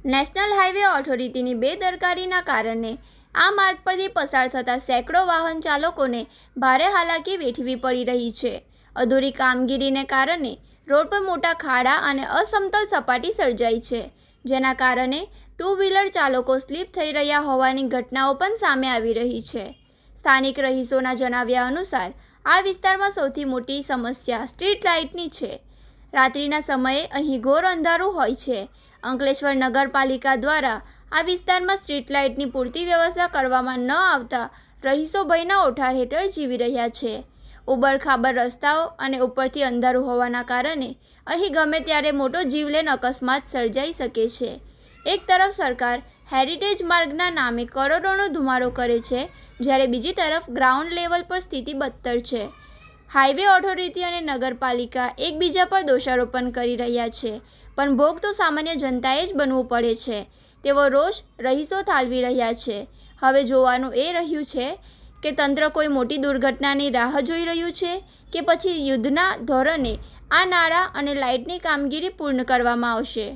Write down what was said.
National highway ઓથોરિટીની બેદરકારીના કારણે આ માર્ગ પરથી પસાર થતા સેંકડો વાહન ચાલકોને ભારે હાલાકી વેઠવી પડી રહી છે. અધૂરી કામગીરીને કારણે રોડ પર મોટા ખાડા અને અસમતલ સપાટી સર્જાઈ છે, જેના કારણે ટુ વ્હીલર ચાલકો સ્લીપ થઈ રહ્યા હોવાની ઘટનાઓ પણ સામે આવી રહી છે. સ્થાનિક રહીશોના જણાવ્યા અનુસાર આ વિસ્તારમાં સૌથી મોટી સમસ્યા સ્ટ્રીટ લાઇટની છે. રાત્રિના સમયે અહીં ઘોર અંધારું હોય છે. અંકલેશ્વર નગરપાલિકા દ્વારા આ વિસ્તારમાં સ્ટ્રીટ લાઇટની પૂરતી વ્યવસ્થા કરવામાં ન આવતા રહીશો ભયના ઓઠાર હેઠળ જીવી રહ્યા છે. ઉબડખાબડ રસ્તાઓ અને ઉપરથી અંધારું હોવાના કારણે અહીં ગમે ત્યારે મોટો જીવલેણ અકસ્માત સર્જાઈ શકે છે. એક તરફ સરકાર હેરિટેજ માર્ગના નામે કરોડોનો ધુમાડો કરે છે, જ્યારે બીજી તરફ ગ્રાઉન્ડ લેવલ પર સ્થિતિ બદતર છે. હાઈવે ઓથોરિટી અને નગરપાલિકા એકબીજા પર દોષારોપણ કરી રહ્યા છે, પણ ભોગ તો સામાન્ય જનતાએ જ બનવું પડે છે તેવો રોષ રહીશો ઠાલવી રહ્યા છે. હવે જોવાનું એ રહ્યું છે કે તંત્ર કોઈ મોટી દુર્ઘટનાની રાહ જોઈ રહ્યું છે કે પછી યુદ્ધના ધોરણે આ નાળા અને લાઇટની કામગીરી પૂર્ણ કરવામાં આવશે.